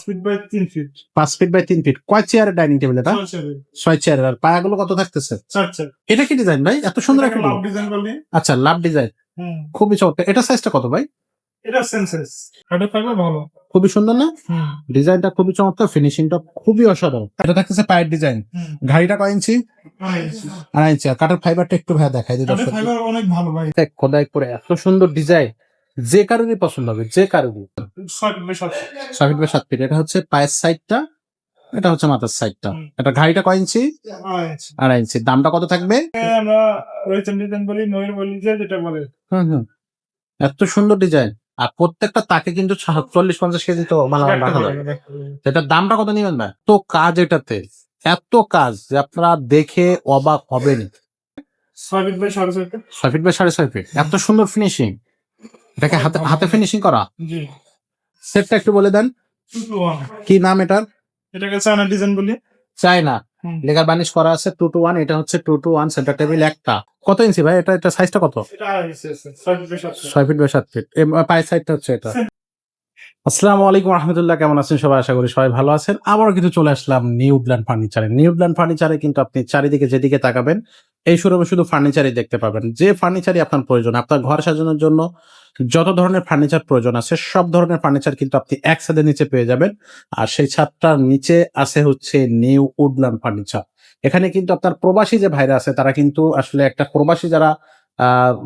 5 feet by 3 feet. 5 feet by 3 feet. কয় চেয়ারের dining table এটা? 6 চেয়ারের। 6 চেয়ারের। আর পায়াগুলো কত থাকতেছে? 4 চেয়ার। এটা কি ডিজাইন ভাই? এত সুন্দর একটা লাভ ডিজাইন করলি। আচ্ছা, লাভ ডিজাইন, হুম। খুবই চমৎকার। এটা সাইজটা কত ভাই? এটা সেম সাইজ। এটা থাকবে ভালো। খুবই সুন্দর না? হুম। ডিজাইনটা খুবই চমৎকার, ফিনিশিংটা খুবই অসাধারণ। এটা থাকতেছে পায়ের ডিজাইন। হুম। ঘাড়িটা কয় ইঞ্চি? 2.5 ইঞ্চি। আর কাঠের ফাইবারটা একটু ভাই দেখাই দিই এটা দর্শক। ফাইবার অনেক ভালো ভাই। খোদাই করে এত সুন্দর ডিজাইন, যে কারোরই পছন্দ হবে, যে কারোরই। 6 feet by 7 feet. 6 feet by 7 feet. এটা হচ্ছে পায়ের সাইডটা, এটা হচ্ছে মাথার সাইডটা। হুম। এটা ঘাড়িটা কয় ইঞ্চি? 2.5 ইঞ্চি। দামটা কত থাকবে? আমরা রয়েছেন ডিজাইন বলি, নয়ের বলি যেটা বলে। হুম। এত সুন্দর ডিজাইন। আর প্রত্যেকটা তাকে কিন্তু 40-50 কেজি তো রাখা যায়। এটার দামটা কত নিবেন ভাই? তো কাজ এটাতে, এত কাজ যে আপনারা দেখে অবাক হবেন। 6 feet by 6.5 feet. 6 feet by 6.5 feet. এত সুন্দর ফিনিশিং। এটাকে হাতে ফিনিশিং করা। জি। সেটটা একটু বলে দেন, 2 to 1। কি নাম এটার? এটাকে চায়না ডিজাইন বলি। চায়না হুম। লেগার বার্নিশ করা আছে 2 to 1। এটা হচ্ছে 2 to 1 সেন্টার টেবিল একটা। কত ইঞ্চি ভাই এটা? এটা সাইজটা কত? এটা 6 feet by 7 feet. 6 feet by 7 feet. পায়ের সাইডটা হচ্ছে এটা। আসসালামু আলাইকুম রহমতুল্লাহ, কেমন আছেন সবাই? আশা করি সবাই ভালো আছেন। আবারও কিন্তু চলে আসলাম নিউল্যান্ড ফার্নিচারে। নিউল্যান্ড ফার্নিচারে কিন্তু আপনি চারিদিকে যেদিকে তাকাবেন এই শোরুমে শুধু ফার্নিচারই দেখতে পাবেন। যে ফার্নিচারই আপনার প্রয়োজন, আপনার ঘর সাজানোর জন্য যত ধরনের ফার্নিচার প্রয়োজন আছে সব ধরনের ফার্নিচার কিন্তু আপনি এক ছাদের নিচে পেয়ে যাবেন। আর সেই ছাদটার নিচে আছে হচ্ছে নিউ উডল্যান্ড ফার্নিচার। এখানে কিন্তু আপনার প্রবাসী যে ভাইরা আছে তারা কিন্তু আসলে একটা প্রবাসী যারা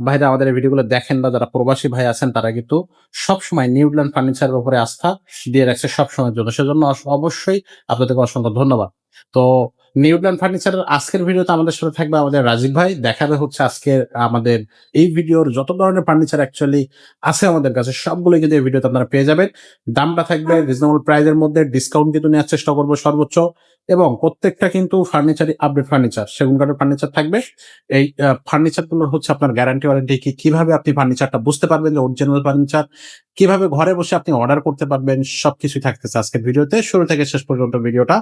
ভাইরা আমাদের এই ভিডিওগুলো দেখেন বা যারা প্রবাসী ভাই আছেন তারা কিন্তু সবসময় নিউল্যান্ড ফার্নিচারের উপরে আস্থা দিয়ে রাখছে সবসময়ের জন্য। সেজন্য অবশ্যই আপনাদেরকে অসংখ্য ধন্যবাদ। তো নিউল্যান্ড ফার্নিচারের আজকের ভিডিওতে আমাদের সাথে থাকবে আমাদের রাজীব ভাই। দেখাবে হচ্ছে আজকে আমাদের এই ভিডিওর যত ধরনের ফার্নিচার অ্যাকচুয়ালি আছে আমাদের কাছে সবগুলোই কিন্তু এই ভিডিওতে আপনারা পেয়ে যাবেন। দামটা থাকবে রিজনেবল প্রাইসের মধ্যে, ডিসকাউন্ট কিন্তু নেওয়ার চেষ্টা করবো সর্বোচ্চ। এবং প্রত্যেকটা কিন্তু ফার্নিচারই আপডেট ফার্নিচার, সেগুন কাঠের ফার্নিচার থাকবে। এই ফার্নিচার গুলোর হচ্ছে আপনার গ্যারান্টি ওয়ারেন্টি কি, কিভাবে আপনি ফার্নিচারটা বুঝতে পারবেন যে অরিজিনাল ফার্নিচার, কিভাবে ঘরে বসে আপনি অর্ডার করতে পারবেন, সবকিছু থাকতেছে আজকের ভিডিওতে। শুরু থেকে শেষ পর্যন্ত ভিডিওটা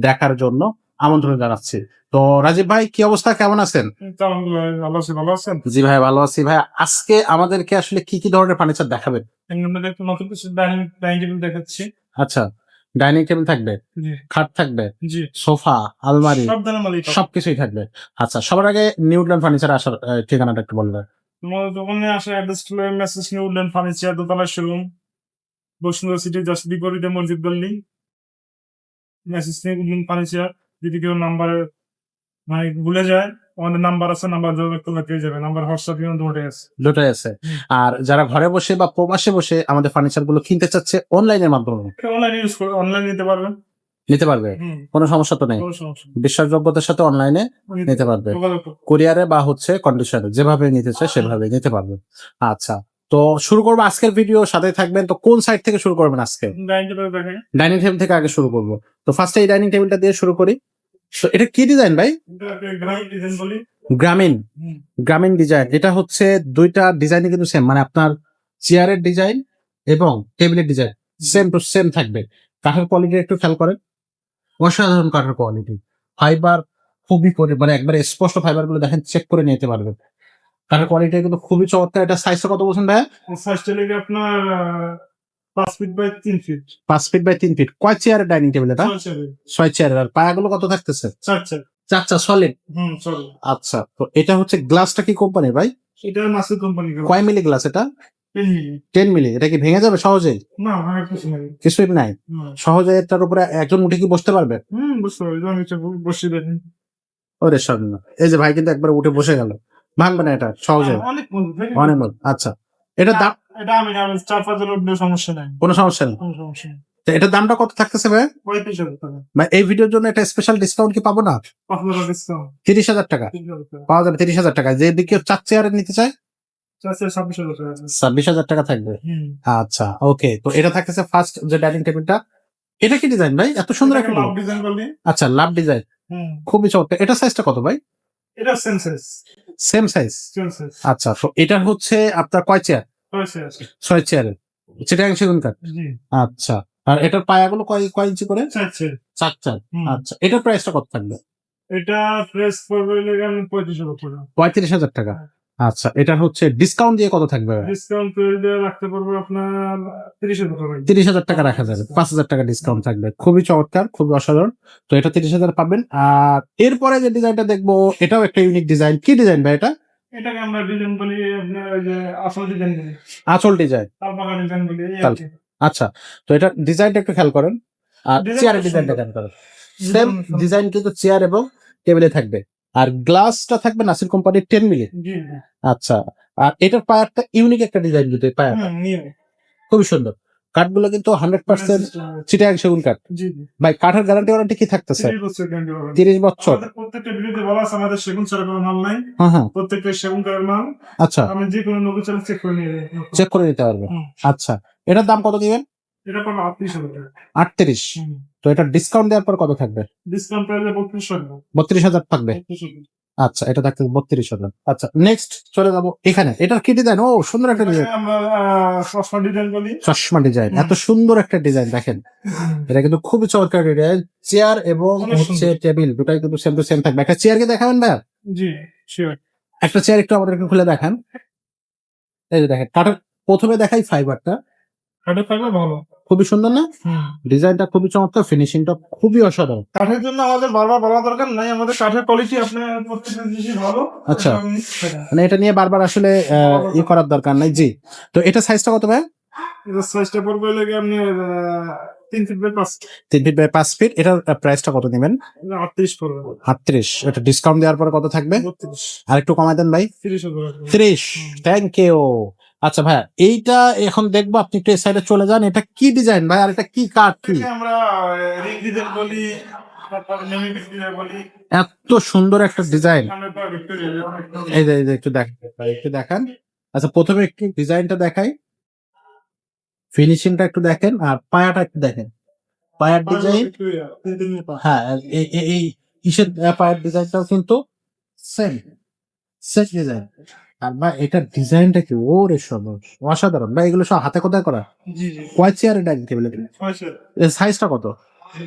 দেখার জন্য আমন্ত্রণ জানাচ্ছি। তো রাজীব ভাই, কি অবস্থা, কেমন আছেন? ভালো আছি, ভালো আছেন? জি ভাই, ভালো আছি ভাই। আজকে আমাদেরকে আসলে কি কি ধরনের ফার্নিচার দেখাবেন? আপনাদের একটু নতুন কিছু ডাইনিং টেবিল দেখাচ্ছি। আচ্ছা, ডাইনিং টেবিল থাকবে, জি। খাট থাকবে, জি। সোফা, আলমারি, সব ধরনের মালিক সবকিছুই থাকবে। আচ্ছা, সবার আগে নিউল্যান্ড ফার্নিচার আসার ঠিকানাটা একটু বলবেন। তোমাদের দোকানে আসা অ্যাড্রেস হলো মেসেজ নিউল্যান্ড ফার্নিচার, দোতলা শোরুম, বসুন্ধরা সিটি জাস্ট বিপরীতে মসজিদ গল্লি। Message Newland furniture. যদি কেউ নাম্বার মানে ভুলে যায়, আমাদের নাম্বার আছে, নাম্বার যোগাযোগ করলে পেয়ে যাবে। নাম্বার হোয়াটসঅ্যাপ দুটোই আছে। দুটোই আছে। আর যারা ঘরে বসে বা প্রবাসে বসে আমাদের ফার্নিচার গুলো কিনতে চাচ্ছে অনলাইনের মাধ্যমে অনলাইন ইউজ করে অনলাইন নিতে পারবেন। নিতে পারবে, কোনো সমস্যা তো নেই। কোনো সমস্যা নেই। বিশ্বাসযোগ্যতার সাথে অনলাইনে নিতে পারবে, যোগাযোগ করুন। কুরিয়ারে বা হচ্ছে কন্ডিশনে, যেভাবে নিতে চায় সেভাবে নিতে পারবে। আচ্ছা, তো শুরু করবো আজকের ভিডিও, সাথে থাকবেন। তো কোন সাইড থেকে শুরু করবেন আজকে? ডাইনিং টেবিল দেখেন। ডাইনিং টেবিল থেকে আগে শুরু করবো। তো ফার্স্টে এই ডাইনিং টেবিলটা দিয়ে শুরু করি। So, এটা কি ডিজাইন ভাই? গ্রামীণ ডিজাইন বলি। গ্রামীণ, গ্রামীণ ডিজাইন। এটা হচ্ছে দুইটা ডিজাইনই কিন্তু সেম, মানে আপনার চেয়ারের ডিজাইন এবং টেবিলের ডিজাইন সেম টু সেম থাকবে। কাঠের কোয়ালিটি একটু খেয়াল করেন, অসাধারণ কাঠের কোয়ালিটি। ফাইবার খুবই করে, মানে একবারে স্পষ্ট ফাইবার গুলো দেখেন, চেক করে নিতে পারবেন। কাঠের কোয়ালিটি কিন্তু খুবই চমৎকার। এটা সাইজটা কত বলছেন ভাই? সাইজটা লেগে আপনার 5 feet by 3 feet. 5 feet by 3 feet. কয় চেয়ারের ডাইনিং টেবিল এটা? 6 চেয়ারের। আর পায়াগুলো কত থাকতেছে? 4 চেয়ার। 4টা সলিড। সরি। আচ্ছা, তো এটা হচ্ছে গ্লাসটা কি কোম্পানির ভাই? এটা মাসুদ কোম্পানি। কয় মিলি গ্লাস এটা? 10 মিলি। 10 মিলি। এটা কি ভেঙে যাবে সহজেই? না, ভাঙার কিছু নাই। কিছুই নাই, সহজে এটার উপরে একজন উঠে কি বসতে পারবে? বুঝতে পারছি। যখন ইচ্ছা বসিয়ে দেন। ওরে সামনে, এই যে ভাই কিন্তু একবার উঠে বসে গেল, ভাঙবে না এটা সহজে? অনেক মজবুত। অনেক মজবুত। আচ্ছা, এটা দাম? এটা আমি 4-5 জন উঠলে সমস্যা নাই। কোনো সমস্যা নেই। কোনো সমস্যা নেই। তো এটার দামটা কত থাকতেছে ভাই? 35,000 টাকা। ভাই এই ভিডিওর জন্য একটা স্পেশাল ডিসকাউন্ট কি পাবো না? 5,000 ডিসকাউন্ট। 30,000 টাকা পাওয়া যাবে। 30,000 টাকা। যে দিকে 4 চেয়ারের নিতে চায় 26,000 টাকা। 26,000 টাকা থাকবে। আচ্ছা, ওকে। তো এটা থাকতেছে ফার্স্ট যে ডাইনিং টেবিলটা। এটা কি ডিজাইন ভাই? এত সুন্দর একটা লাভ ডিজাইন করলি। আচ্ছা, লাভ ডিজাইন, খুবই চমৎকার। এটা সাইজটা কত ভাই? এটা সেম সাইজ। Same size. আচ্ছা, তো এটা হচ্ছে আপনার কয় চেয়ার? 6 চেয়ারের। চিটাগাং সেগুন কাঠ। জি। আচ্ছা, আর এটার পায়াগুলো কয় ইঞ্চি করে? 4 চেয়ার। 4 চেয়ার। আচ্ছা, এটার প্রাইসটা কত থাকবে? এটা প্রেস পড়বে লেগে 35,000 টাকা। 35,000 টাকা। আচ্ছা, এটা হচ্ছে ডিসকাউন্ট দিয়ে কত থাকবে? ডিসকাউন্ট করে দিয়ে রাখতে পারবো আপনার 30,000 টাকা। 30,000 টাকা রাখা যাবে, 5,000 টাকা ডিসকাউন্ট থাকবে। খুবই চমৎকার, খুবই অসাধারণ। তো এটা 30,000 পাবেন। আর এরপরে যে ডিজাইনটা দেখবো, এটাও একটা ইউনিক ডিজাইন। কি ডিজাইন ভাই এটা? এটাকে আমরা ডিজাইন বলি আপনার ওই যে আসল ডিজাইন বলি, আঁচল ডিজাইন। তালপাকা ডিজাইন বলি এই আর তাল- কি। আচ্ছা, তো এটা ডিজাইনটা একটু খেয়াল করেন। আর Design চেয়ারের খুব ডিজাইনটা সুন্দর। খেয়াল করেন। সেম ডিজাইন কিন্তু চেয়ার এবং টেবিলে থাকবে। আর গ্লাসটা থাকবে নাসির কোম্পানির 10 মিলি। জি জি। আচ্ছা, আর এটার পায়ারটা ইউনিক একটা ডিজাইন, কিন্তু পায়ার নিয়ে খুবই সুন্দর। কাঠগুলো কিন্তু 100% চিটাগাং সেগুন কাঠ। জি জি। ভাই, কাঠের গ্যারান্টি ওয়ারেন্টি কি থাকতেছে? 30 বছর গ্যারান্টি পাবেন। 30 বছর। আমাদের প্রত্যেকটা ভিডিওতে বলা আছে আমাদের সেগুন ছাড়া কোনো মাল নাই, হ্যাঁ হ্যাঁ। প্রত্যেকটা সেগুন কাঠের মাল। আচ্ছা, আমি যে কোনো নতুন চ্যানেল চেক করে নিয়ে যাই। চেক করে নিতে পারবে। হুম। আচ্ছা, এটার দাম কত দিবেন? এটা পাবো 38,000 টাকা। 38। তো এটা ডিসকাউন্ট দেওয়ার পর কত থাকবে? ডিসকাউন্ট প্রাইসে 32,000 টাকা। 32,000 থাকবে। 32,000 আচ্ছা, এটা থাকতে 32,000। আচ্ছা, নেক্সট চলে যাবো এখানে। এটার কি ডিজাইন? ও, সুন্দর একটা ডিজাইন। টাকা। আমরা চশমা ডিজাইন বলি। চশমা ডিজাইন, এত সুন্দর একটা ডিজাইন দেখেন। এটা কিন্তু খুবই চমৎকার ডিজাইন। চেয়ার এবং অনেক হচ্ছে সুন্দর। টেবিল দুটাই কিন্তু সেম টু সেম থাকবে। একটা চেয়ার কি দেখাবেন ভাই? জি শিওর। একটা চেয়ার একটু আমাদেরকে খুলে দেখান। এই যে দেখেন, কাঠের প্রথমে দেখাই ফাইবারটা, কাঠের থাকলে ভালো। খুবই সুন্দর না? ডিজাইনটা খুবই চমৎকার, ফিনিশিংটা খুবই অসাধারণ। কাঠের জন্য আমাদের বারবার বলা দরকার নাই, আমাদের কাঠের কোয়ালিটি আপনার প্রত্যেকটা জিনিসই ভালো। আচ্ছা, মানে এটা নিয়ে বারবার আসলে ই করার দরকার নাই। জি, তো এটা সাইজটা কত ভাই? এটা সাইজটা পড়বে লাগে আপনি 3 feet by 5। 3 feet by 5 feet. এটার প্রাইসটা কত নেবেন? 38 পড়বে। 38। এটা ডিসকাউন্ট দেওয়ার পরে কত থাকবে? 32। আর একটু কমাই দেন ভাই। 30,000 টাকা। 30। Thank you. আচ্ছা ভাইয়া, এইটা এখন দেখবো, আপনি একটু এই সাইডে চলে যান। এটা কি ডিজাইন ভাই? আর এটা কি কাঠ? কি এটাকে আমরা রিং ডিজাইন বলি, তারপর নেমি ডিজাইন বলি। এত সুন্দর একটা ডিজাইন! আমরা তো ভিক্টোরিয়া এই যে একটু দেখান, একটু দেখান। আচ্ছা, প্রথমে একটু ডিজাইনটা দেখাই, ফিনিশিংটা একটু দেখেন, আর পায়াটা একটু দেখেন। পায়ার ডিজাইন, ভিক্টোরিয়া 3 পা। হ্যাঁ, এই কিসের পায়ার ডিজাইনটাও কিন্তু সেম সেম ডিজাইন। আর ভাই, এটার ডিজাইনটা কি ওরে সর্বনাশ, অসাধারণ ভাই! এগুলো সব হাতে কোথায় করা? জি জি। কয় চেয়ারের ডাইনিং টেবিল? পয়সা এর সাইজটা কত?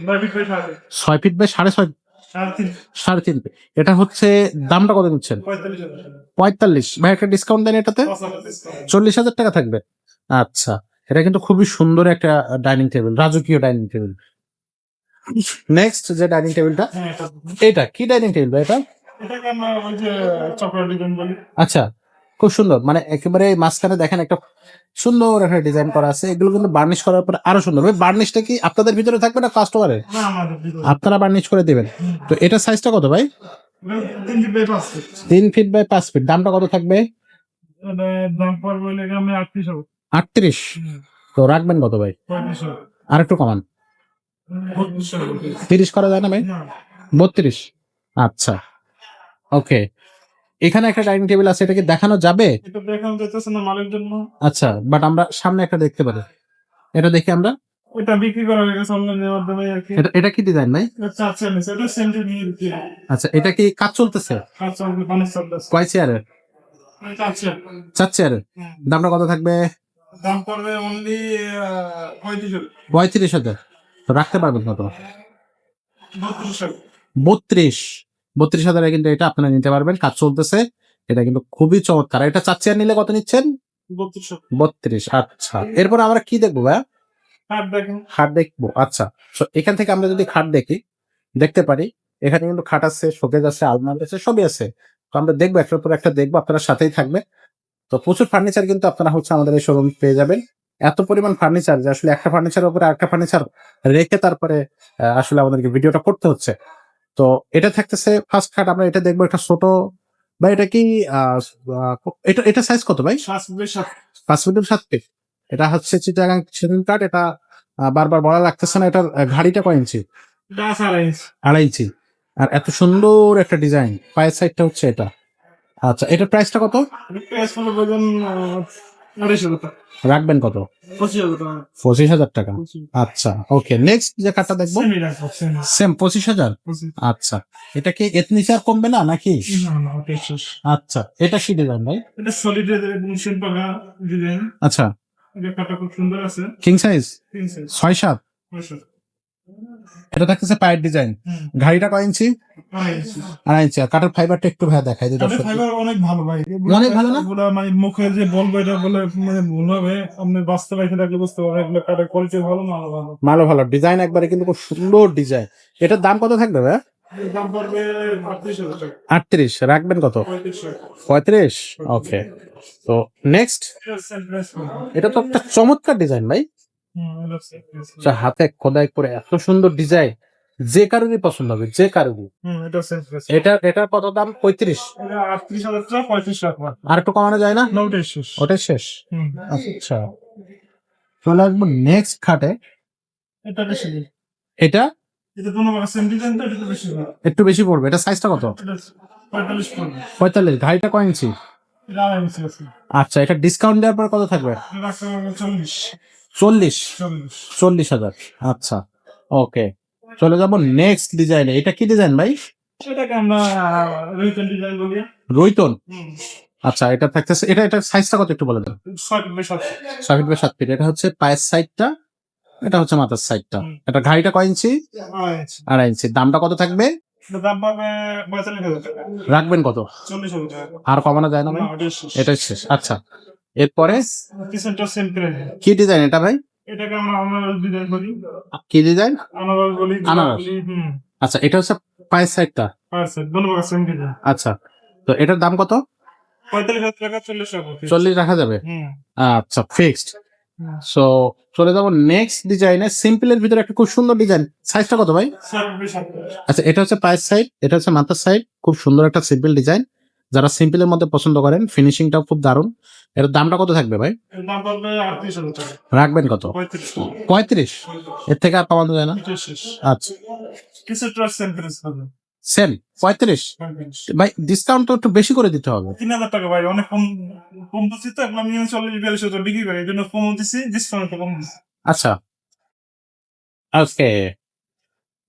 9 feet by 7। 6 feet by 6.5, 3.5। 3.5 feet. এটা হচ্ছে দামটা কত নিচ্ছেন? 45,000 টাকা। 45। ভাই, একটা ডিসকাউন্ট দেন এটাতে। 5,000 ডিসকাউন্ট। 40,000 টাকা থাকবে। আচ্ছা, এটা কিন্তু খুবই সুন্দর একটা ডাইনিং টেবিল, রাজকীয় ডাইনিং টেবিল। নেক্সট যে ডাইনিং টেবিলটা, হ্যাঁ এটা। এটা কি ডাইনিং টেবিল ভাই এটা? এটাকে আমরা ওই যে চকলেট ডিজাইন বলি। আচ্ছা, খুব সুন্দর। মানে একেবারে মাঝখানে দেখেন একটা সুন্দর একটা ডিজাইন করা আছে। এগুলো কিন্তু বার্নিশ করার পর আরো সুন্দর। ভাই, বার্নিশটা কি আপনাদের ভিতরে থাকবে না কাস্টমারের? না আমাদের ভিতরে। আপনারা বার্নিশ করে দিবেন। তো এটা সাইজটা কত ভাই? 3 feet by 5 feet. 3 feet by 5 feet. দামটা কত থাকবে? এটা দাম পড়বে লাগে আমি 38,000। 38। তো রাখবেন কত ভাই? 35,000। আর একটু কমান। 32,000। 30 করা যায় না ভাই? না, 32। আচ্ছা, ওকে। এখানে একটা ডাইনিং টেবিল আছে, এটা কি দেখানো যাবে? এটা দেখানো যাইতেছে না মালের জন্য। আচ্ছা, বাট আমরা সামনে একটা দেখতে পারি। এটা দেখি আমরা। ওইটা বিক্রি করা হয়ে গেছে অনলাইনের মাধ্যমে আর কি। এটা কি ডিজাইন ভাই? এটা 4 চেয়ার নিছে, এটা সেন্টে নিয়ে দিতে। আচ্ছা, এটা কি কাজ চলতেছে? কাজ চলবে, পানির চলতেছে। কয় চেয়ারের? 4 চেয়ার। 4 চেয়ারের। দামটা কত থাকবে? দাম পড়বে অনলি 35,000। 35,000। তো রাখতে পারবেন কত? 32,000। 32। 32,000 কিন্তু এটা আপনারা নিতে পারবেন, কাজ চলতেছে। এটা কিন্তু খুবই চমৎকার। এটা 4 চেয়ার নিলে কত নিচ্ছেন? 32,000। 32। আচ্ছা, এরপর আমরা কি দেখবো ভাই? আর দেখেন খাট দেখবো। আচ্ছা, তো এখান থেকে আমরা যদি খাট দেখতে পারি, এখানে কিন্তু খাট আছে, শোকেজ আছে, আলমারি আছে, সবই আছে। তো আমরা দেখবো, একটার পর একটা দেখবো, আপনারা সাথেই থাকবে। তো প্রচুর ফার্নিচার কিন্তু আপনারা হচ্ছে আমাদের এই শোরুম পেয়ে যাবেন। এত পরিমাণ ফার্নিচার যে আসলে একটা ফার্নিচারের উপরে আরেকটা ফার্নিচার রেখে তারপরে আসলে আমাদেরকে ভিডিওটা করতে হচ্ছে। তো এটা থাকতেছে ফার্স্ট খাট। আমরা এটা দেখবো, একটা ছোট ভাই। এটা কি এটা সাইজ কত ভাই? 7 ফিট বাই 7। 5 fit 7 feet. এটা হচ্ছে চিটাগাং সেগুন কাঠ। এটা বারবার বলা লাগতেছে না। এটার ঘাড়িটা কয় ইঞ্চি? এটা আছে 2.5 ইঞ্চি। 2.5 ইঞ্চি। আর এত সুন্দর একটা ডিজাইন, পায়ের সাইডটা হচ্ছে এটা। আচ্ছা, এটার প্রাইসটা কত? প্রাইস পড়বে বলেন 2,500 টাকা। রাখবেন কত? 25,000 টাকা। 25,000 টাকা। আচ্ছা, ওকে। নেক্সট যে কাঠটা দেখবো, সেমি রাখবো, সেমি। সেম 25,000। 25,000। আচ্ছা, এটা কি এথনিচার কমবে না নাকি? না না, ওটা শেষ। আচ্ছা, এটা কি ডিজাইন ভাই? এটা সলিড মিশন পাকা ডিজাইন। আচ্ছা, এটা কাটা খুব সুন্দর আছে। King size, 3 size. 6-7। 500। এটা থাকতেছে পায়ের ডিজাইন। হুম। ঘাড়িটা কয় ইঞ্চি? 2.5 ইঞ্চি। আর কাঠের ফাইবারটা একটু ভাইয়া দেখাই দিই কাঠের দর্শক। ফাইবার অনেক ভালো ভাই। অনেক ভালো না? এগুলা মানে মুখে যে বলবো এটা বলে মানে ভুল হবে। আপনি বাস্তবে এসে দেখলে বুঝতে পারবেন এগুলো কাঠের কোয়ালিটি ভালো, মাল ভালো। ভালো ভালো ডিজাইন একবারে কিন্তু খুব সুন্দর ডিজাইন। এটার দাম কত থাকবে ভাইয়া? এর দাম পড়বে 38,000 টাকা। 38 রাখবেন কত? 35,000 টাকা। 35। ওকে, তো নেক্সট। এটা সেম প্রাইস পড়বে। এটা তো একটা চমৎকার ডিজাইন ভাই। এটা সেম প্রাইস পড়বে। আচ্ছা, হাতে খোদাই করে এত সুন্দর ডিজাইন, যে কারোরই পছন্দ হবে, যে কারোরই। এটা সেম প্রাইস। এটার কত দাম? 35। এটা 38,000 টাকা, 35 রাখবা। আর একটু কমানো যায় না? না, ওটাই শেষ। ওটাই শেষ। হুম। আচ্ছা, চলে আসবো নেক্সট খাটে। এটা বেশি নেই। এটা এটা কোনো সেম ডিজাইন তো, এটা তো বেশি না। একটু বেশি পড়বে। এটা সাইজটা কত? এটা 45 পড়বে। 45। ঘাড়িটা কয় ইঞ্চি? এটা 2.5 ইঞ্চি আছে। আচ্ছা, এটা ডিসকাউন্ট দেওয়ার পর কত থাকবে? এটা রাখতে পারবে 40। 40। 40। 40,000। আচ্ছা, ওকে, চলে যাবো নেক্সট ডিজাইনে। এটা কি ডিজাইন ভাই? এটাকে আমরা রিটেল ডিজাইন বলি। রৈতন। হুম। আচ্ছা, এটা থাকতেছে, এটা সাইজটা কত একটু বলে দেন। 6 feet by 7 feet. 6 feet by 7 feet. এটা হচ্ছে পায়ের সাইডটা, এটা হচ্ছে মাথার সাইডটা। হুম। এটা ঘাড়িটা কয় ইঞ্চি? 2.5 ইঞ্চি। 2.5 ইঞ্চি। দামটা কত থাকবে? এটা দাম পাবে 45,000 টাকা। রাখবেন কত? 40,000 টাকা। আর কমানো যায় না ভাই? না, ওটাই শেষ। এটাই শেষ। আচ্ছা, এরপরে পিছনটা সেম প্রাইস। কি ডিজাইন এটা ভাই? এটাকে আমরা আনারস ডিজাইন বলি। কি ডিজাইন? আনারস বলি, গোলাপ আনারস। বলি। হুম। আচ্ছা, এটা হচ্ছে পায়ের সাইডটা। আচ্ছা, ধন্যবাদ। Same design. আচ্ছা, তো এটার দাম কত? 45,000 টাকা, 40 টাকা। 40 রাখা যাবে। হুম। আচ্ছা, ফিক্সড। সো চলে যাবো নেক্সট ডিজাইনে। সিম্পলের ভিতরে একটা খুব সুন্দর ডিজাইন। সাইজটা কত ভাই? 7 ফিট বাই 7 ফিট। আচ্ছা, এটা হচ্ছে পায়ের সাইড, এটা হচ্ছে মাথার সাইড। খুব সুন্দর একটা সিম্পল ডিজাইন। যারা সিম্পলের মধ্যে পছন্দ করেন, ফিনিশিংটাও খুব দারুণ। এর দামটা কত থাকবে ভাই? এর দাম পড়বে 38,000 টাকা। রাখবেন কত? 35 টাকা। 35। এর থেকে আর কমানো যায় না? এটা শেষ। আচ্ছা, কিছুটা সেম প্রাইস হবে। সেম 35। 35। ভাই ডিসকাউন্ট তো একটু বেশি করে দিতে হবে। 3,000 টাকা ভাই, অনেক কম। কম দিচ্ছি তো, এখন আমি 40-42 বিক্রি করি, এই জন্য কম দিচ্ছি, ডিসকাউন্ট কম দিচ্ছি। আচ্ছা, ওকে,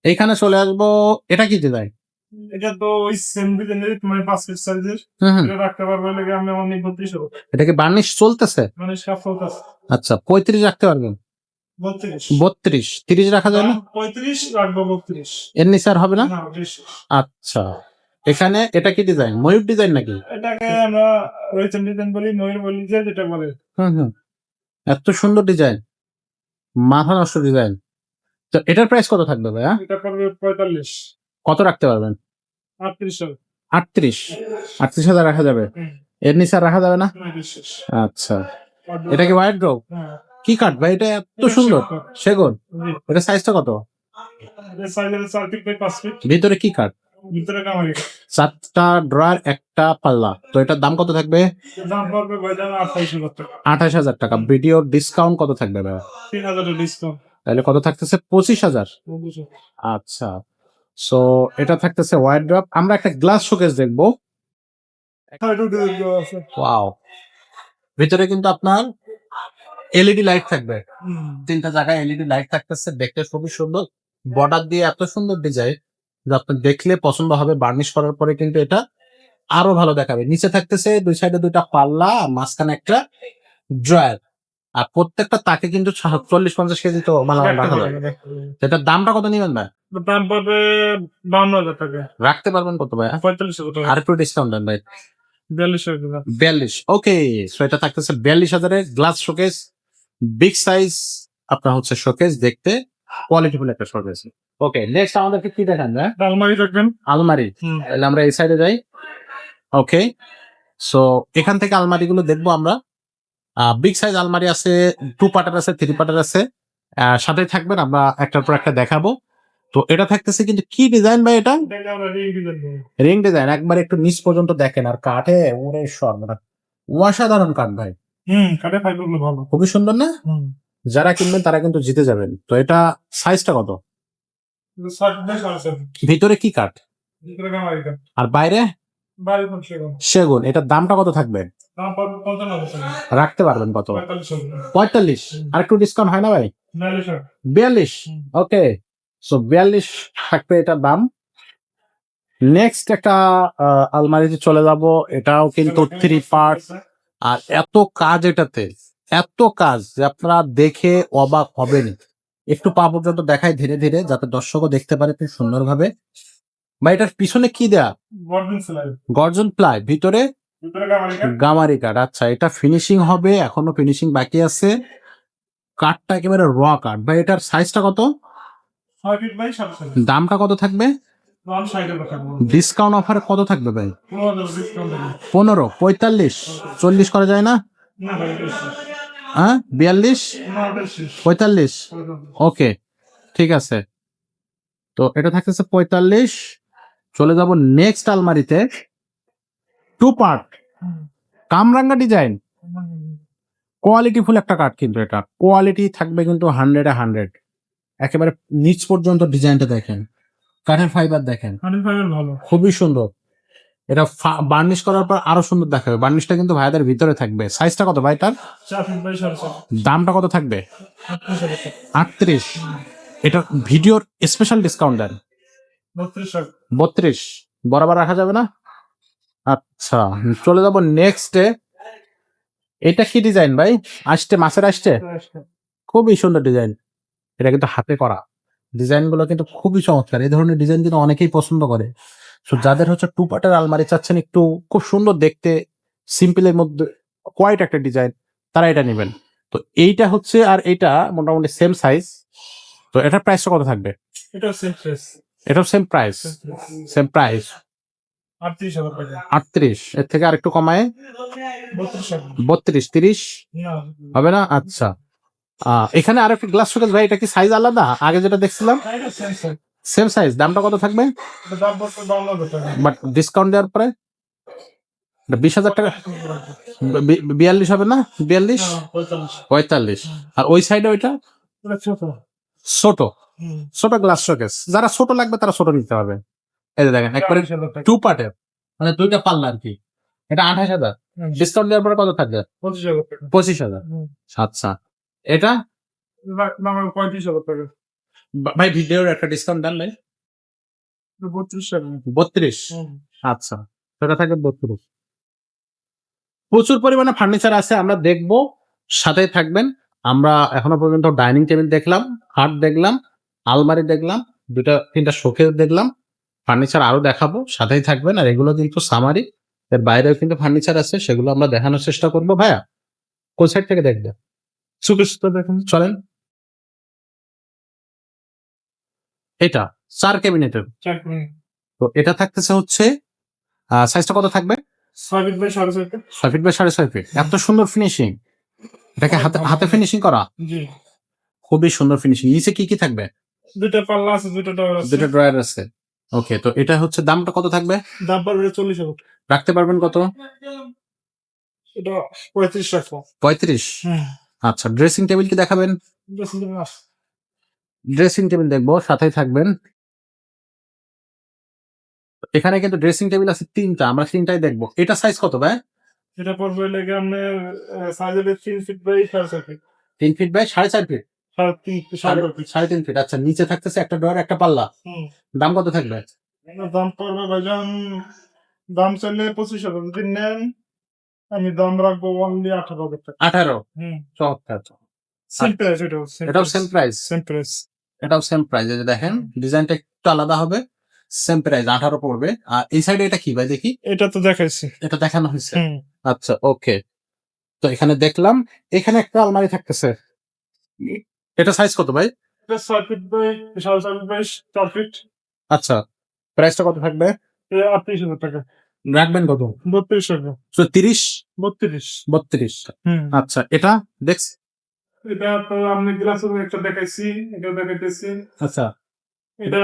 এইখানে চলে আসবো। এটা কি ডিজাইন? এটা তো ওই সেম ডিজাইনের, মানে 5 ফিট সাইজের। হুম। এটা রাখতে পারবে লাগে আমি অনেক 32 এটা কি বার্নিশ চলতেছে? মানে সাফল কাজ। আচ্ছা, 35 রাখতে পারবেন? 32। 32। 30 রাখা যায় না? 35 রাখবো, 32। এর নিচে আর হবে না? না, বেশি। আচ্ছা, এখানে এটা কি ডিজাইন? ময়ূর ডিজাইন নাকি? এটাকে আমরা রয়েছেন ডিজাইন বলি, ময়ূর বলি, যে যেটা বলে। হুম। এত সুন্দর ডিজাইন, মাথা নষ্ট ডিজাইন। তো এটার প্রাইস কত থাকবে ভাইয়া? এটা পড়বে 45। কত রাখতে পারবেন? 38 টাকা। 38। 38,000 রাখা যাবে। হুম। এর নিচে আর রাখা যাবে না? না, এটা শেষ। আচ্ছা, এটা কি হোয়াইট ড্রপ? হ্যাঁ। কি কাঠ ভাই এটা? এত এটা সুন্দর সেগুন। সেগুন। জি। এটা সাইজটা কত? এটা সাইজ আছে 4 ফিট বাই 5 ফিট। ভিতরে কি কাঠ? ভিতরে কামারি। 7টা ড্রয়ার, একটা পাল্লা। তো এটার দাম কত থাকবে? দাম পড়বে ভাইজান 28,000 টাকা। 28,000 টাকা। ভিডিও ডিসকাউন্ট কত থাকবে ভাই? 3,000 এর ডিসকাউন্ট। তাহলে কত থাকতেছে? 25,000। আচ্ছা, সো এটা থাকতেছে হোয়াইট ড্রপ। আমরা একটা গ্লাস শোকেস দেখবো। ওয়াও, ভিতরে কিন্তু আপনার এলইডি লাইট থাকবে। 3টা জায়গায় এলইডি লাইট থাকতেছে, দেখতে খুবই সুন্দর। বর্ডার দিয়ে এত সুন্দর ডিজাইন যে আপনি দেখলে পছন্দ হবে। বার্নিশ করার পরে কিন্তু এটা আরো ভালো দেখাবে। নিচে থাকতেছে 2 সাইডে 2টা পাল্লা, আর মাঝখানে একটা ড্রয়ার। আর প্রত্যেকটা তাকে কিন্তু 40-50 কেজি তো মাল রাখা যায়। এটার দামটা কত নিবেন ভাই? দাম পড়বে 52,000 টাকা। রাখতে পারবেন কত ভাই? 45,000 টাকা। আর একটু ডিসকাউন্ট দেন ভাই। 42,000 টাকা। 42। ওকে, সো এটা থাকতেছে 42,000 এর গ্লাস শোকেস। বিগ সাইজ আপনার হচ্ছে শোকেস, দেখতে কোয়ালিটিফুল একটা শোকেস। ওকে, নেক্সট আমাদেরকে কি দেখান ভাই? আলমারি রাখবেন। আলমারি। তাহলে আমরা এই সাইডে যাই। ওকে, সো এখান থেকে আলমারি গুলো দেখবো আমরা। বিগ সাইজ আলমারি আছে, 2 পার্টার আছে, 3 পার্টার আছে। সাথে থাকবেন, আমরা একটার পর একটা দেখাবো। তো এটা থাকতেছে কিন্তু কি ডিজাইন ভাই এটা? এটাকে আমরা রিং ডিজাইন বলি। Ring design. একবার একটু নিচ পর্যন্ত দেখেন, আর কাঠে ওরে সর্বনাশ, অসাধারণ কাঠ ভাই। কাঠে ফাইবার গুলো ভালো। খুবই সুন্দর না? যারা কিনবেন তারা কিন্তু জিতে যাবেন। তো এটা সাইজটা কত? 60 বাই 7.5। ভিতরে কি কাঠ? ভিতরে কামারি কাঠ। আর বাইরে? বাইরে কোন সেগুন। সেগুন। এটার দামটা কত থাকবে? দাম পড়বে 55,000 টাকা। রাখতে পারবেন কত? 45,000 টাকা। 45। আর একটু ডিসকাউন্ট হয় না ভাই? 42,000। 42। ওকে, সো 42 থাকবে এটার দাম। নেক্সট একটা আলমারিতে চলে যাব। এটাও কিন্তু 3 পার্ট, আর এত কাজ এটাতে, এত কাজ যে আপনারা দেখে অবাক হবেন। একটু পা পর্যন্ত দেখাই ধীরে ধীরে, যাতে দর্শকও দেখতে পারে খুব সুন্দরভাবে। বা এটার পিছনে কি দেয়া? গর্জন সেলাই, গর্জন প্লাই, ভিতরে ভিতরে গামারিকা। গামারি কাঠ। আচ্ছা, এটা ফিনিশিং হবে, এখনো ফিনিশিং বাকি আছে। কাঠটা একেবারে র কাঠ। ভাই এটার সাইজটা কত? 6 ফিট বাই 7.5। দামটা কত থাকবে? দাম 60 টাকা। ডিসকাউন্ট অফার কত থাকবে ভাই? 15 ডিসকাউন্ট দেবে। 15, 45, 40 করা যায় না? না ভাই, বেশি। হ্যাঁ, 42, না, বেশি। 45। ওকে, ঠিক আছে। তো এটা থাকতেছে 45। চলে যাব নেক্সট আলমারিতে। 2 পার্ট কামরাঙ্গা ডিজাইন, কোয়ালিটি ফুল একটা কাঠ, কিন্তু এটা কোয়ালিটি থাকবে কিন্তু 100-100। একেবারে নিচ পর্যন্ত ডিজাইনটা দেখেন, কাঠের ফাইবার দেখেন, হানিফ ভাইয়ের ভালো। খুবই সুন্দর। এটা বার্নিশ করার পর আরো সুন্দর দেখাবে। বার্নিশটা কিন্তু ভাইয়াদের ভিতরে থাকবে। সাইজটা কত ভাইটার? 4 ফিট বাই 7.5। দামটা কত থাকবে? 38 টাকা। 38। এটা ভিডিওর স্পেশাল ডিসকাউন্ট দেন। 32 টাকা। 32 বরাবর রাখা যাবে না? আচ্ছা, চলে যাব নেক্সটে। এটা কি ডিজাইন ভাই? আসছে মাছের আসছে, খুবই সুন্দর ডিজাইন। এটা কিন্তু হাতে করা ডিজাইন গুলো কিন্তু খুবই চমৎকার। এই ধরনের ডিজাইন কিন্তু অনেকেই পছন্দ করে। তো যাদের হচ্ছে 2 পার্টের আলমারি চাচ্ছেন, একটু খুব সুন্দর দেখতে, সিম্পলের মধ্যে কোয়াইট একটা ডিজাইন, তারা এটা নেবেন। তো এইটা হচ্ছে, আর এইটা মোটামুটি সেম সাইজ। তো এটার প্রাইসটা কত থাকবে? এটা সেম প্রাইস। এটাও সেম প্রাইস। সেম প্রাইস 38,000 টাকা। 38। এর থেকে আরেকটু কমায় 32 টাকা। 32, 30 না, হবে না? আচ্ছা, এখানে আর একটা গ্লাস শোকেস ভাই, এটা কি সাইজ আলাদা? আগে যেটা দেখছিলাম এটা সেম সেম। Same size. দামটা কত থাকবে? এটা দাম পড়ছে 52,000 টাকা। বাট ডিসকাউন্ট দেওয়ার পরে 20,000 টাকা। 42 হবে না? 42, না, 45। 45। আর ওই সাইডে ওইটা এটা ছোট। ছোট, হুম। ছোট গ্লাস শোকেস। যারা ছোট লাগবে তারা ছোট নিতে হবে। এই যে দেখেন, একবারে 28,000 টাকা। 2 পার্টের, মানে দুইটা পাল্লা আর কি। এটা 28,000। হুম। ডিসকাউন্ট দেওয়ার পরে কত থাকবে? 25,000 টাকা। 25,000। হুম। আচ্ছা, এটা দাম 35,000 টাকা। ভাই ভিডিওর একটা ডিসকাউন্ট দেন ভাই। 32 টাকা। 32। হুম। আচ্ছা, সেটা থাকবে 32। প্রচুর পরিমাণে ফার্নিচার আছে, আমরা দেখবো, সাথে থাকবেন। আমরা এখনো পর্যন্ত ডাইনিং টেবিল দেখলাম, খাট দেখলাম, আলমারি দেখলাম, 2-3টা শোকেস দেখলাম। ফার্নিচার আরো দেখাবো, সাথেই থাকবেন। আর এগুলো কিন্তু সামারি, এর বাইরেও কিন্তু ফার্নিচার আছে, সেগুলো আমরা দেখানোর চেষ্টা করবো। ভাইয়া কোন সাইড থেকে দেখবে? শোকেসটা দেখেন। চলেন। এটা 4 ক্যাবিনেটের। 4 মিনিট। তো এটা থাকতেছে হচ্ছে, সাইজটা কত থাকবে? 6 feet by 6.5 feet. 6 feet by 6.5 feet. এত সুন্দর ফিনিশিং, এটাকে হাতে হাতে ফিনিশিং করা, জি। খুবই সুন্দর ফিনিশিং। নিচে কি কি থাকবে? দুইটা পাল্লা আছে, দুইটা ডয়ার আছে। দুটো ড্রয়ার আছে। ওকে, তো এটা হচ্ছে দামটা কত থাকবে? দাম পড়বে 40,000 টাকা। রাখতে পারবেন কত? এটা 35 টাকা। 35। হুম। আচ্ছা, ড্রেসিং টেবিল কি দেখাবেন? বেশি দিন আছে। ড্রেসিং টেবিল দেখবো, সাথেই থাকবেন। এখানে কিন্তু ড্রেসিং টেবিল আছে 3টা, আমরা 3টাই দেখবো। এটা সাইজ কত ভাই? এটা পড়বে লেগে আপনার সাইজ হবে 3 feet by 4.5 feet. 3 feet by 4.5 feet. 3.5 feet. 3.5 feet. আচ্ছা, নিচে থাকতেছে একটা ডোর, একটা পাল্লা। হুম। দাম কত থাকবে? এটার দাম পড়বে ভাইজান, দাম চাইলে 25,000, যদি নেন আমি দাম রাখবো অনলি 18,000 টাকা। 18। হুম। চমৎকার। Same price. এটাও সেম প্রাইস। Same price. এটাও সেম প্রাইস। এই যে দেখেন, ডিজাইনটা একটু আলাদা হবে, সেম প্রাইস 18 পড়বে। আর এই সাইডে এটা কি ভাই দেখি? এটা তো দেখাইছি। এটা দেখানো হয়েছে। হুম। আচ্ছা, ওকে। তো এখানে দেখলাম, এখানে একটা আলমারি থাকতেছে। এটা সাইজ কত ভাই? এটা 6 feet by 4.5 feet by 4 feet. আচ্ছা, প্রাইসটা কত থাকবে? এটা 38,000 টাকা। রাখবেন কত? 32 টাকা। 30, 32। 32। হুম। আচ্ছা, এটা দেখছি। এটা তো আমি গ্লাসের একটা দেখাইছি, এটা দেখাইতেছি। আচ্ছা, এটা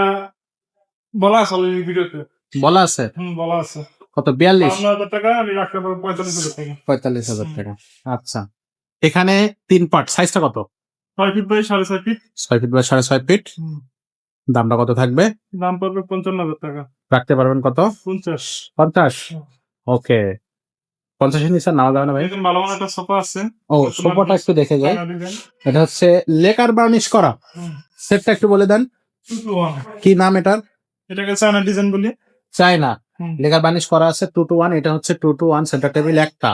বলা আছে এই ভিডিওতে। বলা আছে হুম, বলা আছে। কত? 42, 52,000 টাকা, আমি রাখতে পারবো 45,000 টাকা। 45,000 টাকা। আচ্ছা, এখানে 3 পার্ট, সাইজটা কত? 6 feet by 6.5 feet. 6 feet by 6.5 feet. হুম। দামটা কত থাকবে? দাম পড়বে 55,000 টাকা। রাখতে পারবেন কত? 50। 50। হুম। ওকে, 50 এর নিচে নাও যাবে না ভাই। এরকম ভালো মানের একটা সোফা আছে। ও, সোফাটা একটু দেখে যাই। China design. এটা হচ্ছে লেকার বার্নিশ করা। হুম। সেটটা একটু বলে দেন, 2 to 1। কি নাম এটার? এটাকে চায়না ডিজাইন বলি। চায়না হুম। লেকার বার্নিশ করা আছে 2 to 1। এটা হচ্ছে 2 to 1 সেন্টার টেবিল একটা।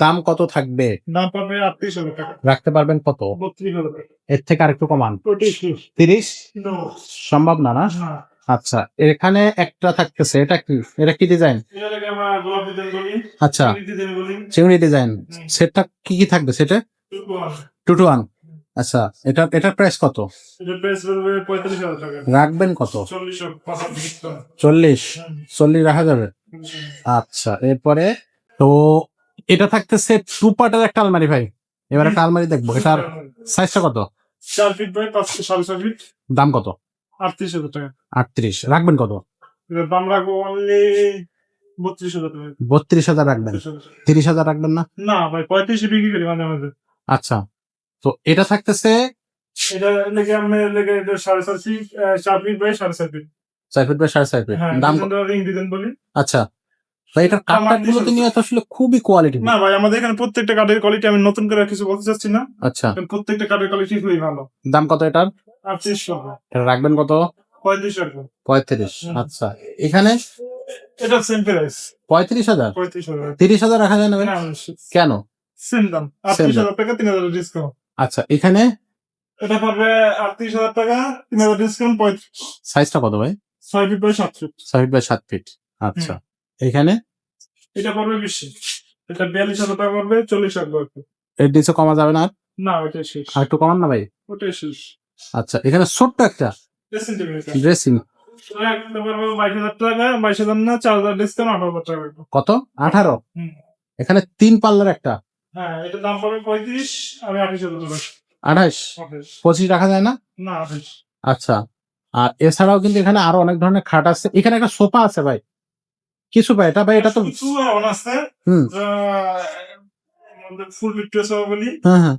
দাম কত থাকবে? দাম পাবে 38,000 টাকা। রাখতে পারবেন কত? 32,000 টাকা। এর থেকে আরেকটু কমান। 25,000 30 No, সম্ভব না না? না। আচ্ছা, এখানে একটা থাকতেছে, এটা কি? এটা কি ডিজাইন? এটা লাগে আমরা গোলাপ ডিজাইন বলি, আচ্ছা, চিংড়ি ডিজাইন বলি। চিংড়ি ডিজাইন। সেটটা কি কি থাকবে সেটা? 2 to 1 2 to 1। আচ্ছা, এটার প্রাইস কত? এটা প্রাইস পড়বে 45,000 টাকা। রাখবেন কত? 40 পাঁচা ডিসকাউন্ট। 40 রাখা যাবে। আচ্ছা, এরপরে তো এটা থাকতেছে 2 পার্টের একটা আলমারি ভাই। এবার একটা আলমারি দেখবো, এটার সাইজটা কত? 4 ফিট বাই 5 4.5 ফিট, দাম কত? 38,000 টাকা। 38। রাখবেন কত? এটার দাম রাখবো অনলি 32,000 টাকা। 32,000 রাখবেন। 30,000 রাখবেন না? না ভাই 35 বিক্রি করি মাঝে মাঝে। আচ্ছা, তো এটা থাকতেছে এটা লেগে আমি লেগে এটা 4.5 feet, 4 feet by 4.5 feet. 4 feet by 4.5 feet. হ্যাঁ, দাম ডিজাইনটা রিং ডিজাইন বলি। আচ্ছা, ভাই এটার কাঠগুলো তো নিয়ে আসলে খুবই কোয়ালিটি। না ভাই, আমাদের এখানে প্রত্যেকটা কাঠের কোয়ালিটি, আমি নতুন করে কিছু বলতে চাচ্ছি না। আচ্ছা, প্রত্যেকটা কাঠের কোয়ালিটি খুবই ভালো। দাম কত এটার? 3800 টাকা। এটা রাখবেন কত? 35 টাকা। 35। আচ্ছা, এখানে এটা সেম প্রাইস 35,000। 35,000। 30,000 রাখা যায় না ভাই? না, কেন? সেম দাম 38,000 টাকা, 3,000 ডিসকাউন্ট। আচ্ছা, এখানে এটা পড়বে 38,000 টাকা, 3,000 ডিসকাউন্ট 35। সাইজটা কত ভাই? 6 feet by 7 feet. 6 feet by 7 feet. আচ্ছা, এখানে এটা পড়বে 20। এটা 42,000 টাকা পড়বে, 40,000 টাকা। এর নিচে কমা যাবে না আর? না, ওটাই শেষ। আর একটু কমান না ভাই? ওটাই শেষ। আচ্ছা, এখানে ছোট্ট একটা 10 সেন্টিমিটার। ড্রেসিং। এটা পড়বে 22,000 টাকা, 22,000 না, 4,000 ডিসকাউন্ট, 18,000 টাকা পড়বে। কত? 18। হুম। এখানে 3 পাল্লার একটা হ্যাঁ, এটার দাম পড়বে 35, আমি 28,000 টাকা। 28। 28 25 রাখা যায় না? না, 28। আচ্ছা, আর এছাড়াও কিন্তু এখানে আরো অনেক ধরনের খাট আছে। এখানে একটা সোফা আছে ভাই। কি সোফা এটা ভাই? এটা তো কিছু এমন আছে হুম, আমাদের ফুল পিকচার সহ বলি। হ্যাঁ হ্যাঁ,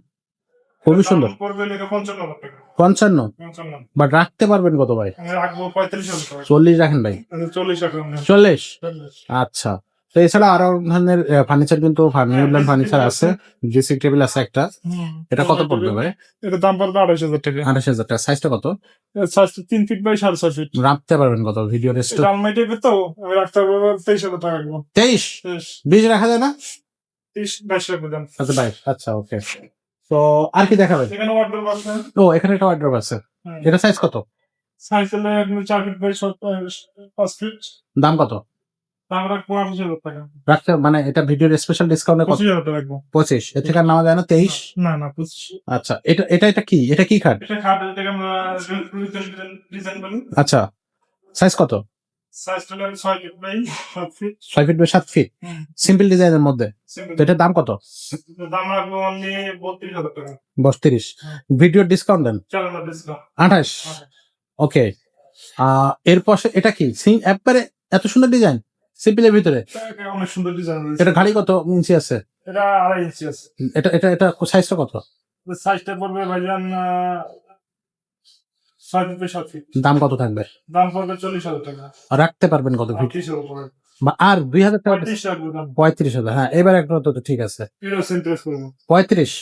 খুবই দাম সুন্দর। পড়বে এটা 55,000 টাকা। 55। 55। বাট রাখতে পারবেন কত ভাই? আমি রাখবো 45,000 টাকা। 40 রাখেন ভাই। 40 টাকা। 40। 40। আচ্ছা, তো এছাড়া আরো ধরনের ফার্নিচার কিন্তু নিউল্যান্ড ফার্নিচার আছে। ড্রেসিং টেবিল আছে একটা। এটা কত পড়বে ভাই? এটা দাম পড়বে 28,000 টাকা। 28,000 টাকা। সাইজটা কত? 3 ফিট বাই 6.5 ফিট। রাখতে পারবেন কত? ভিডিও রেস্ট এটা আলমারি টাইপের তো, আমি রাখতে পারবো 23,000 টাকা রাখবো। 23। শেষ। 20 রাখা যায় না? 22 রাখবো দাম। আচ্ছা 22। আচ্ছা, ওকে। তো আর কি দেখাবেন? এখানে ওয়ার্ডরোব আছে। ও, এখানে একটা ওয়ার্ড্রোব আছে। হুম। এটা সাইজ কত? সাইজ হলো 4 ফিট বাই 5 ফিট। দাম কত? দাম রাখবো 28,000 টাকা। রাখতে মানে এটা ভিডিওর স্পেশাল ডিসকাউন্টে কত? 25,000 টাকা রাখবো। 25। এর থেকে আর নেওয়া যায় না? 23। না না, 25। আচ্ছা, এটা কি? এটা কি খাট? এটা খাট, এটাকে আমরা ডিজাইন বলি। আচ্ছা, সাইজ কত? সাইজ হলো 6 feet by 7 feet. 6 feet by 7 feet. হুম। সিম্পল ডিজাইনের মধ্যে। Simple। তো এটার দাম কত? দাম রাখবো অনলি 32,000 টাকা। 32। ভিডিওর ডিসকাউন্ট দেন। 4,000 ডিসকাউন্ট। 28। ওকে। এর পাশে এটা কি? একবারে এত সুন্দর ডিজাইন সিম্পলের ভিতরে। এটা অনেক সুন্দর ডিজাইন রয়েছে। এটা ঘাড়ি কত ইঞ্চি আছে? এটা 2.5 ইঞ্চি আছে। এটা সাইজটা কত? সাইজটা পড়বে ভাইজান 6 ফিট বাই 7 ফিট। দাম কত থাকবে? দাম পড়বে 40,000 টাকা। আর রাখতে পারবেন কত? 30,000 পড়বে। আর 2,000 টাকা। 35 রাখবো দাম। 35,000। হ্যাঁ, এবার একটা তো ঠিক আছে। এটা সেন্টারেস করবো। 35।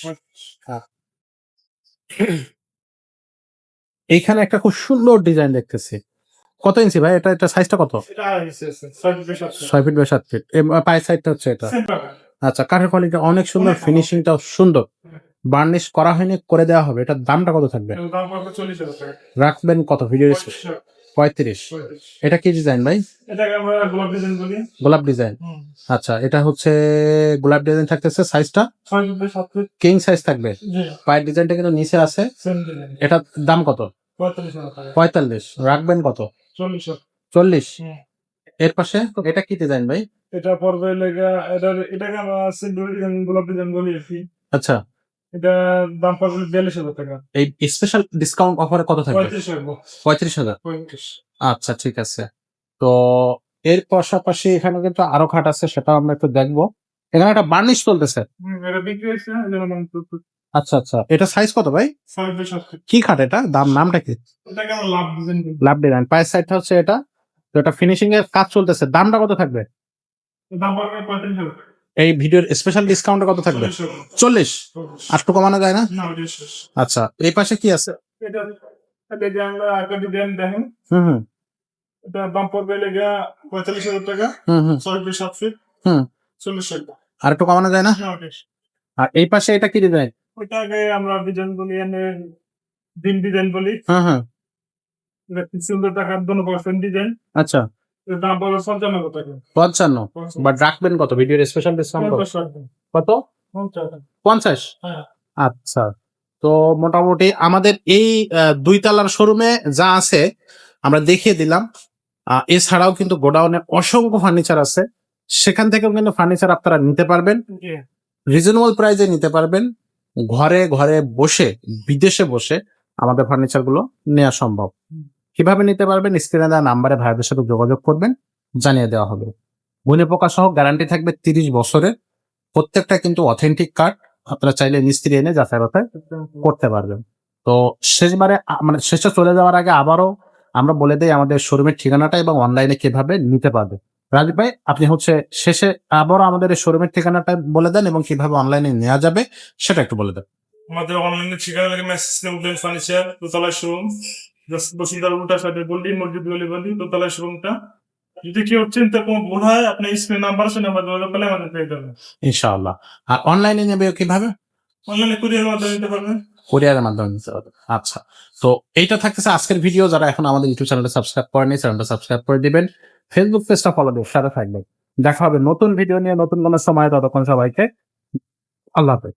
এইখানে একটা খুব সুন্দর ডিজাইন দেখতেছি। কত ইঞ্চি ভাই? এটা সাইজটা কত? এটা 2.5 ইঞ্চি আছে। 6 feet by 7 feet. 6 feet by 7 feet. পায়ের সাইডটা হচ্ছে এটা। সেম টাকা। আচ্ছা, কাঠের কোয়ালিটি অনেক সুন্দর, অনেক ভালো। ফিনিশিংটাও সুন্দর। বার্নিশ করা হয়নি, করে দেওয়া হবে। এটার দামটা কত থাকবে? এর দাম পড়বে 40,000 টাকা। রাখবেন কত? ভিডিও 35,000। 35। এটা কি ডিজাইন ভাই? এটাকে আমরা গোলাপ ডিজাইন বলি। গোলাপ ডিজাইন। আচ্ছা, এটা হচ্ছে গোলাপ ডিজাইন থাকতেছে। সাইজটা 6 feet by 7 feet. King size থাকবে। জি। পায়ের ডিজাইনটা কিন্তু নিচে আছে। Same design. এটার দাম কত? 45,000 টাকা। 45। রাখবেন কত? 40,000। 40। হুম। এর পাশে এটা কি ডিজাইন ভাই? এটা পড়বে লেগা, এটাকে আমরা সিম্পল ডিজাইন গোলাপ ডিজাইন বলি আর কি। আচ্ছা, এটা দাম পড়বে 42,000 টাকা। এই স্পেশাল ডিসকাউন্ট অফারে কত থাকবে? 35 রাখবো। 35,000। 35। আচ্ছা, ঠিক আছে। তো এর পাশাপাশি এখানে কিন্তু আরো খাট আছে, সেটাও আমরা একটু দেখবো। এখানে একটা বার্নিশ চলতেছে। এটা বিক্রি হয়েছে, এজন্য দাম একটু আচ্ছা আচ্ছা, এটা সাইজ কত ভাই? 6 বাই 7 ফিট। কি খাট এটা? নামটা কি? এটাকে আমরা লাভ ডিজাইন বলি। লাভ ডিজাইন। পায়ের সাইডটা হচ্ছে এটা। তো এটা ফিনিশিং এর কাজ চলতেছে। দামটা কত থাকবে? দাম পড়বে 35,000 টাকা। এই ভিডিওর স্পেশাল ডিসকাউন্টে কত থাকবে? 40,000। 40। আর একটু কমানো যায় না? না, ওটা শেষ। আচ্ছা, এই পাশে কি আছে? এটা যে আমরা একটা ডিজাইন দেখেন, হুম। এটা দাম পড়বে লেগা 45,000 টাকা। হুম। 6 বাই 7 ফিট। হুম। 40,000 টাকা। আর একটু কমানো যায় না? হ্যাঁ, বেশ। আর এই পাশে এটা কি ডিজাইন? ওইটাকে আমরা ডিজাইন বলি ডিম ডিজাইন বলি। হ্যাঁ হ্যাঁ, এটা খুব সুন্দর টাকার জন্য বসেন ডিজাইন। আচ্ছা এর দাম পড়বে 55 টাকা। 55। বাট রাখবেন কত? ভিডিওর স্পেশাল ডিসকাউন্ট কত? 50? হ্যাঁ। আচ্ছা, তো মোটামুটি আমাদের এই দুই তলার শোরুমে যা আছে আমরা দেখিয়ে দিলাম। এছাড়াও কিন্তু গোডাউনে অসংখ্য ফার্নিচার আছে, সেখান থেকেও কিন্তু ফার্নিচার আপনারা নিতে পারবেন, জি। রিজনেবল প্রাইসে নিতে পারবেন। ঘরে ঘরে বসে, বিদেশে বসে আমাদের ফার্নিচার গুলো নেওয়া সম্ভব। কিভাবে নিতে পারবেন? স্ক্রিনে দেওয়া নাম্বারে ভাইদের সাথে যোগাযোগ করবেন, জানিয়ে দেওয়া হবে। গুণে পোকা সহ গ্যারান্টি থাকবে 30 বছরের। প্রত্যেকটা কিন্তু অথেন্টিক কার্ড, আপনারা চাইলে মিস্ত্রি এনে যাচাই বাছাই করতে পারবেন। তো শেষবারে মানে শেষে চলে যাওয়ার আগে আবারও আমরা বলে দেই আমাদের শোরুমের ঠিকানাটা এবং অনলাইনে কিভাবে নিতে পারবে। রাজীব ভাই, আপনি শেষে আবারও আমাদের এই শোরুমের ঠিকানাটা বলে দেন এবং কিভাবে অনলাইনে নেওয়া যাবে সেটা একটু বলে দেন। আমাদের অনলাইনে ঠিকানা লাগে মেসেজ উডল্যান্ড ফার্নিচার, দোতলা শোরুম, বসুন্ধরা উল্টা সাইডে গলি মসজিদ গলি বলি, দোতলা শোরুমটা। যদি কেউ চিন্তা কোনো ভুল হয়, আপনি স্ক্রিন নাম্বার আছে, নাম্বার যোগাযোগ করলে আমাদের পেয়ে যাবেন। ইনশাআল্লাহ। আর অনলাইনে নেবে কিভাবে? অনলাইনে কুরিয়ার মাধ্যমে নিতে পারবেন। কোরিয়ারের মাধ্যমে নিতে পারবে। আচ্ছা, তো এইটা থাকতেছে আজকের ভিডিও। যারা এখন আমাদের ইউটিউব চ্যানেলটা সাবস্ক্রাইব করেনি, চ্যানেলটা সাবস্ক্রাইব করে দিবেন, ফেসবুক পেজটা ফলো দিয়ে সাথে থাকবেন। দেখা হবে নতুন ভিডিও নিয়ে নতুন কোনো সময়। ততক্ষণ সবাইকে আল্লাহ হাফেজ।